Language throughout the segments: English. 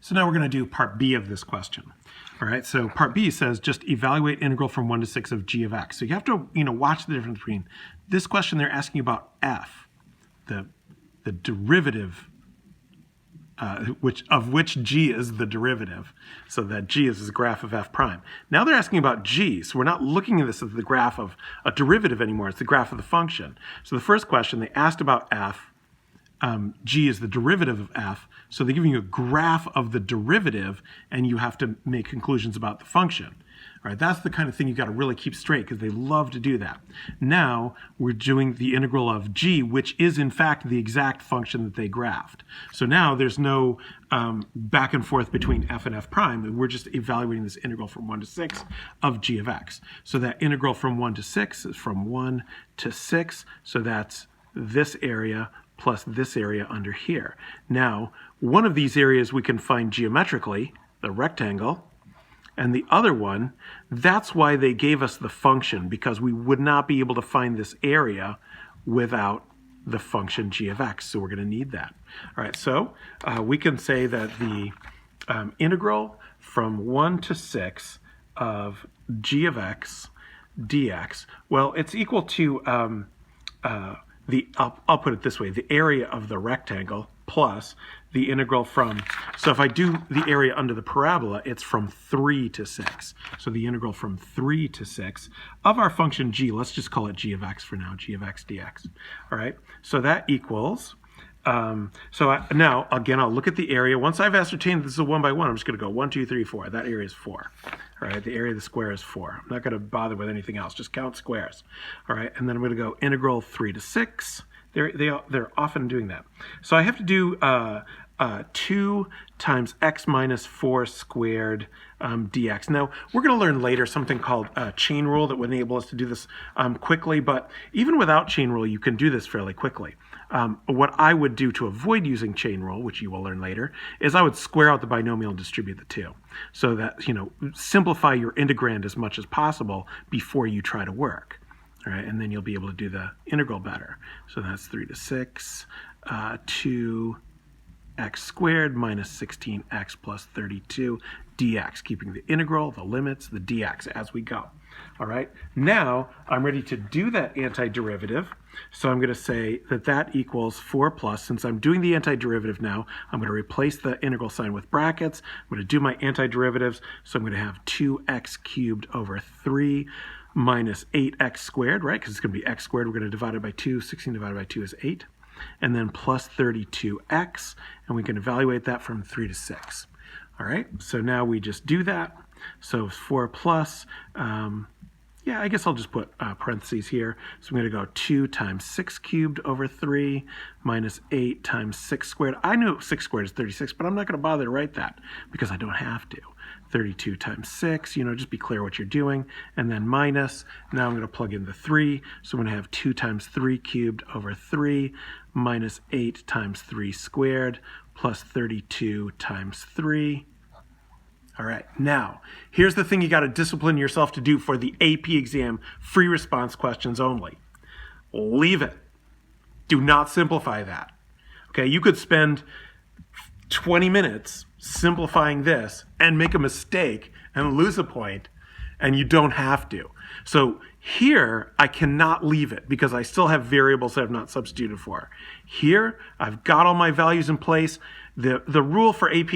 So now we're going to do part B of this question. All right, so part B says just evaluate integral from 1 to 6 of g of x. So you have to, watch the difference between this question. They're asking about f, the derivative, which g is the derivative. So that g is the graph of f prime. Now they're asking about g. So we're not looking at this as the graph of a derivative anymore. It's the graph of the function. So the first question, they asked about f. G is the derivative of f, so they're giving you a graph of the derivative, and you have to make conclusions about the function. All right, that's the kind of thing you got to really keep straight because they love to do that. Now we're doing the integral of g, which is in fact the exact function that they graphed. So now there's no back and forth between f and f prime. We're just evaluating this integral from 1 to 6 of g of x. So that integral from 1 to 6 is from 1 to 6, so that's this area plus this area under here. Now, one of these areas we can find geometrically, the rectangle, and the other one, that's why they gave us the function, because we would not be able to find this area without the function g of x, so we're going to need that. All right, so we can say that the integral from 1 to 6 of g of x dx, well, it's equal to I'll put it this way, the area of the rectangle plus the integral from, so if I do the area under the parabola, it's from 3 to 6. So the integral from 3 to 6 of our function g, let's just call it g of x for now, g of x dx. All right, so that equals, now, again, I'll look at the area. Once I've ascertained this is a 1 by 1, I'm just going to go 1, 2, 3, 4. That area is 4. All right, the area of the square is 4. I'm not going to bother with anything else. Just count squares. All right, and then I'm going to go integral 3 to 6. They're often doing that. So I have to do 2 times x minus 4 squared dx. Now, we're going to learn later something called chain rule that would enable us to do this quickly, but even without chain rule, you can do this fairly quickly. What I would do to avoid using chain rule, which you will learn later, is I would square out the binomial and distribute the 2. So that, simplify your integrand as much as possible before you try to work. All right, and then you'll be able to do the integral better. So that's 3 to 6, 2 x squared minus 16x plus 32 dx, keeping the integral, the limits, the dx as we go. All right, now I'm ready to do that antiderivative. So I'm going to say that that equals 4 plus. Since I'm doing the antiderivative now, I'm going to replace the integral sign with brackets. I'm going to do my antiderivatives. So I'm going to have 2x cubed over 3 minus 8x squared, right? Because it's going to be x squared. We're going to divide it by 2. 16 divided by 2 is 8. And then plus 32x, and we can evaluate that from 3 to 6. All right, so now we just do that. So 4 plus, yeah, I guess I'll just put parentheses here. So I'm going to go 2 times 6 cubed over 3 minus 8 times 6 squared. I know 6 squared is 36, but I'm not going to bother to write that because I don't have to. 32 times 6, just be clear what you're doing. And then minus, now I'm going to plug in the 3. So I'm going to have 2 times 3 cubed over 3 minus 8 times 3 squared plus 32 times 3. All right, now, here's the thing you got to discipline yourself to do for the AP exam free response questions only. Leave it. Do not simplify that. Okay, you could spend 20 minutes simplifying this and make a mistake and lose a point, and you don't have to. So here, I cannot leave it because I still have variables that I've not substituted for. Here, I've got all my values in place. The rule for AP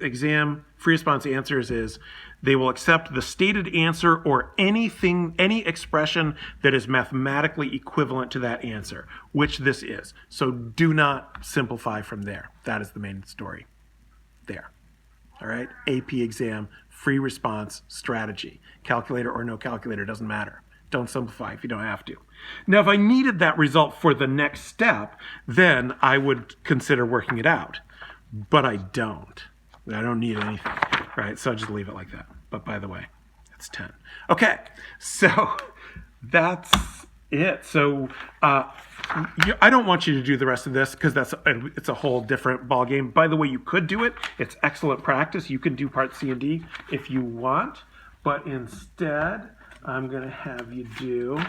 exam free response answers is they will accept the stated answer or any expression that is mathematically equivalent to that answer, which this is. So do not simplify from there. That is the main story there. All right, AP exam free response strategy. Calculator or no calculator, doesn't matter. Don't simplify if you don't have to. Now, if I needed that result for the next step, then I would consider working it out. But I don't. I don't need anything, right? So I'll just leave it like that. But by the way, it's 10. Okay, so that's it. So I don't want you to do the rest of this because it's a whole different ballgame. By the way, you could do it. It's excellent practice. You can do part C and D if you want. But instead, I'm going to have you do,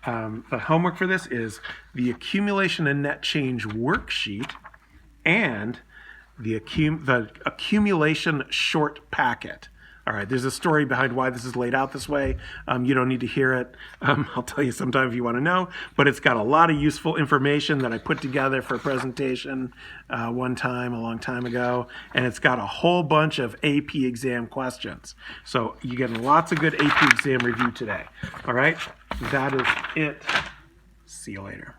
the homework for this is the accumulation and net change worksheet and the accumulation short packet. All right, there's a story behind why this is laid out this way. You don't need to hear it. I'll tell you sometime if you want to know, but it's got a lot of useful information that I put together for a presentation one time, a long time ago, and it's got a whole bunch of AP exam questions. So you're getting lots of good AP exam review today. All right, that is it. See you later.